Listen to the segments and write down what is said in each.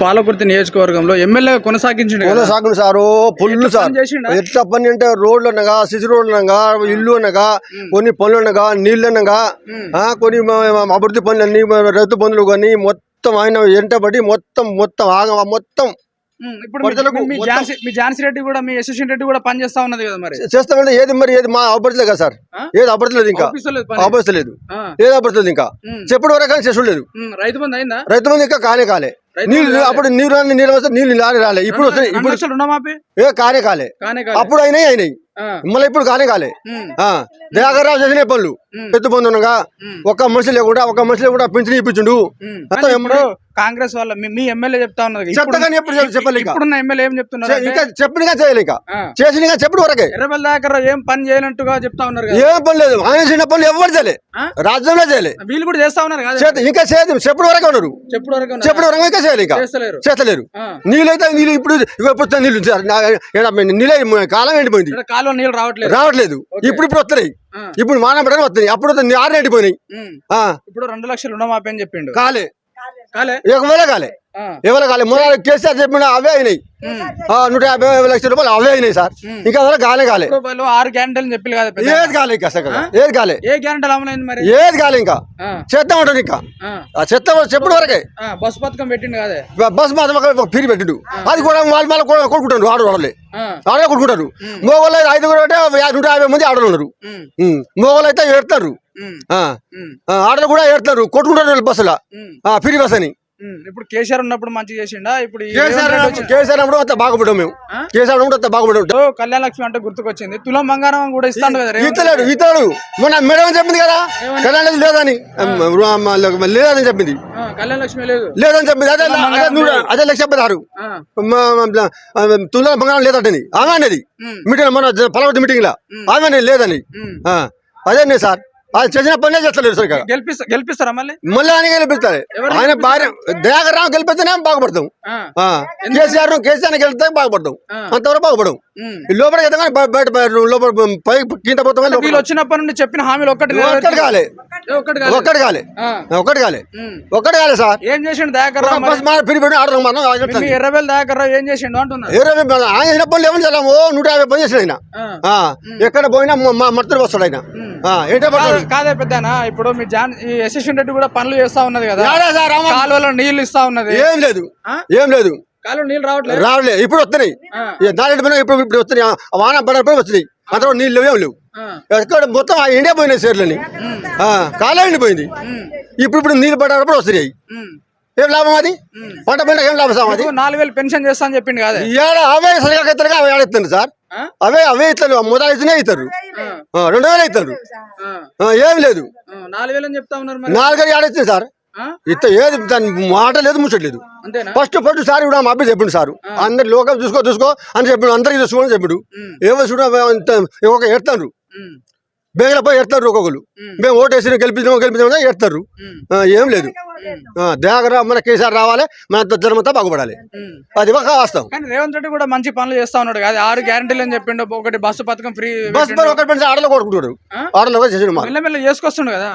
పాలకుర్తి నియోజకవర్గంలో ఎమ్మెల్యే కొనసాగించండి sir full sir ఎట్లా పని అంటే రోడ్లు అనగా సిసి రోడ్లు అనగా ఇల్లు అనగా కొన్ని పనులు అనగా నీళ్లు అనగా కొన్ని అభివృద్ధి పనులన్నీ రైతు పనులు కానీ మొత్తం ఆయన వెంటబడి మొత్తం ఆగ మొత్తం ఇప్పుడు మీ ఝాన్సీ రెడ్డి కూడా మీ యశస్విని రెడ్డి కూడా పని చేస్తా ఉన్నది కదా మరి చేస్తామంటే ఏది మా అభ్యర్థులే కదా సార్ ఏది అభ్యర్థులేదు ఇంకా అభ్యర్థులేదు ఏది అభ్యర్థులేదు ఇంకా చెప్పుడు వరకు కానీ చేసులేదు రైతు బంధు అయిందా రైతు బంధు ఇంకా కాలే నీళ్ళు అప్పుడు నీళ్ళు వస్తే నీళ్ళు రాలే ఇప్పుడు కాలే అప్పుడు అయినాయి మళ్ళీ ఇప్పుడు కాలే దయాకర్రావు చేసిన పనులు ఎత్తు పొందనగా ఒక మనిషి లేకుండా పింఛన్ ఇప్పించుండు కాంగ్రెస్ వాళ్ళ మీ ఎమ్మెల్యే చెప్తా ఉన్నది చెప్తాగానీ ఎప్పుడు చెప్పాలి ఇప్పుడున్న ఎమ్మెల్యే ఏం చెప్తున్నారు ఇంకా చెప్పినగా చేయాలి ఇంకా చేసిన చెప్పుడు వరకే ఎర్రబెల్లి దయాకర్రావు ఏం పని చేయనట్టుగా చెప్తా ఉన్నారు ఏం పని లేదు ఆయన చిన్న పనులు ఎవరు చేయలే రాజ్యంలో చేయలే వీళ్ళు కూడా చేస్తా ఉన్నారు ఇంకా చేయదు చెప్పుడు వరకే ఉన్నారు చెప్పుడు వరకు ఇంకా చేయాలి ఇంకా చేస్తలేరు నీళ్ళు అయితే నీళ్ళు ఇప్పుడు నీళ్ళు కాలం ఎండిపోయింది నీళ్ళు రావట్లేదు ఇప్పుడు వస్తున్నాయి ఇప్పుడు మానబడని వస్తున్నాయి అప్పుడు ఆరు ఎండిపోయినాయి ఇప్పుడు 2 లక్షలు రుణమాఫీ అని చెప్పిండు కాలే ఎవరు కాలే మొదలు కేసీఆర్ చెప్పిన అవే అయినాయి 150 లక్షల రూపాయలు అవే అయినాయి సార్ ఇంకా కాలే 6 గ్యారెంటీలు చెప్పి ఏది కాలే ఇంకా ఏది కాలే ఏ గ్యారెంటీలు అమలైంది మరి ఏది కాలే ఇంకా చేద్దాం ఉంటుంది ఇంకా చేద్దాం చెప్పుడు వరకే బస్ పథకం పెట్టిండు కాదే బస్ మాత్రం ఫ్రీ పెట్టిండు అది కూడా వాళ్ళు మళ్ళీ కొనుక్కుంటారు ఆడవాళ్ళే కొనుక్కుంటారు మోగోళ్ళు 150 మంది ఆడలు ఉన్నారు మోగోళ్ళు అయితే ఏడుతారు ఆడలు కూడా ఏడుతారు కొట్టుకుంటారు బస్సులో ఫ్రీ బస్ అని ఇప్పుడు కేసీఆర్ ఉన్నప్పుడు మంచి చేసిండా ఇప్పుడు కేసీఆర్ అప్పుడు అంత బాగుపడ్డాం మేము కేసీఆర్ అంత బాగుపడ్డాం కళ్యాణ లక్ష్మి అంటే గుర్తుకొచ్చింది తులం బంగారం కూడా ఇస్తాడు కదా ఇతడు మొన్న మేడం చెప్పింది కదా కళ్యాణ లక్ష్మి లేదని చెప్పింది కళ్యాణ లక్ష్మి లేదని చెప్పింది అదే 1,76 తులం బంగారం లేదంటది ఆమె అనేది మీటింగ్ మన పలవటి మీటింగ్ లా ఆమె లేదని అదే సార్ అది చేసిన పనే చేస్తలేరు సరిగా గెలిపిస్తారా మళ్ళీ ఆయన గెలిపిస్తారు ఆయన భార్య దయాకర్రావు గెలిపిస్తేనే బాగుపడతాం కేసీఆర్ గెలిపితే బాగుపడతాం అంతవరకు బాగుపడవు లోపల బయట లోపల పై కింద పోతాం వచ్చినప్పటి నుండి చెప్పిన హామీలు ఒక్కటి కాలే సార్ ఏం చేసిండు దయాకర్రావు ఎర్రబెల్లి దయాకర్రావు ఏం చేసిండు అంటున్నా ఆయన చేసిన పనులు ఏమని చేద్దాము 150 పని చేసిన ఆయన ఎక్కడ పోయినా మర్తలు వస్తాడు ఆయన కాదే పెద్దనా ఇప్పుడు మీ యశస్విని రెడ్డి కూడా పనులు చేస్తా ఉన్నది కదా కాలువలో నీళ్లు ఇస్తా ఉన్నది ఏం లేదు కాలువ నీళ్ళు రావట్లేదు ఇప్పుడు వస్తున్నాయి ఇప్పుడు వస్తున్నాయి వాన పడకపోయి వస్తున్నాయి అంత నీళ్ళు లేవు ఎక్కడ మొత్తం ఇండియా పోయినాయి షేర్లని కాలం ఎండిపోయింది ఇప్పుడు నీళ్ళు పడకపోయి వస్తున్నాయి ఏం లాభం అది పంట పంట ఏం లాభం అది 4,000 పెన్షన్ చేస్తా అని చెప్పింది కదా అవే సరిగా అవే ఆడేస్తారు సార్ అవే ఇస్తారు మొదలు ఇస్తేనే ఇస్తారు 2,000 ఇస్తారు ఏమి లేదు 4,000 అని చెప్తా ఉన్నారు 4,000 ఆడేస్తుంది సార్ ఏది దాని మాట లేదు ముచ్చట్లేదు ఫస్ట్ సార్ కూడా మా అబ్బాయి చెప్పిండు సార్ అందరు లోకల్ చూసుకో అని చెప్పిండు అందరికి చూసుకోని చెప్పిండు ఏమో చూడ ఎడతారు బేగల పోయి ఎడతారు ఒక్కొక్కరు మేము ఓటేసి గెలిపించామని ఎడతారు ఏం లేదు దయాకర్రావు మన కేసీఆర్ రావాలి మన జనమంతా బాగుపడాలి అది ఒక వాస్తవం కానీ రేవంత్ రెడ్డి కూడా మంచి పనులు చేస్తా ఉన్నాడు కదా 6 గ్యారెంటీలు అని చెప్పిండు ఒకటి బస్సు పథకం ఫ్రీ ఒకటి ఆడలో కొడుకుంటారు ఆడలో చేసి చేసుకొస్తుండు కదా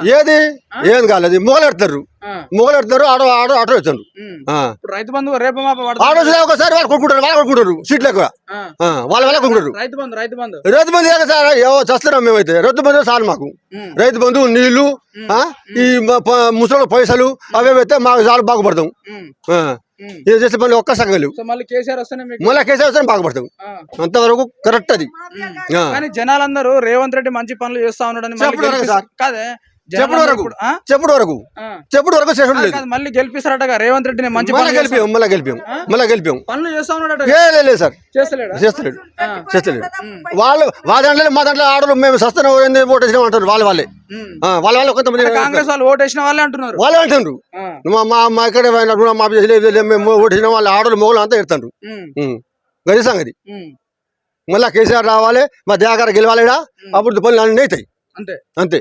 ఏం కాలేదు మొగలు పెడతారు ఆటో వచ్చారు రైతు బంధు రేపు ఒకసారి వాళ్ళు కొట్టుకుంటారు సీట్లు ఎక్కువ వాళ్ళ కొట్టుకుంటారు రైతు బంధు సార్ చేస్తున్నాం మేమైతే రైతు బంధు చాలు మాకు రైతు బంధు నీళ్లు ఈ ముసలి పైసలు అవేవైతే మాకు చాలా బాగుపడతాం ఇది చేసే పనులు ఒక్క సగలు మళ్ళీ కేసీఆర్ వస్తేనే బాగుపడతాం అంతవరకు కరెక్ట్ అది కానీ జనాలందరూ రేవంత్ రెడ్డి మంచి పనులు చేస్తా ఉన్నాడని కాదే చెప్పుడు వరకు మళ్ళీ గెలిపిస్తారట రేవంత్ రెడ్డిని మంచి గెలిపాం పనులు చేస్తా ఉన్నాడు సార్ చేస్తలేడు వాళ్ళ దాంట్లో మా దాంట్లో ఆడలు మేము సస్తన ఓటేసినాం అంటారు వాళ్ళే కొంతమంది కాంగ్రెస్ వాళ్ళు ఓటేసిన వాళ్ళే అంటున్నారు వాళ్ళే అంటారు మా ఇక్కడ మేము ఓటేసిన వాళ్ళ ఆడలు మొగలు అంతా ఎడతారు గది సంగతి మళ్ళా కేసీఆర్ రావాలి మా దయాకర్ గెలవాలి అప్పుడు పనులు అన్నీ అవుతాయి అంతే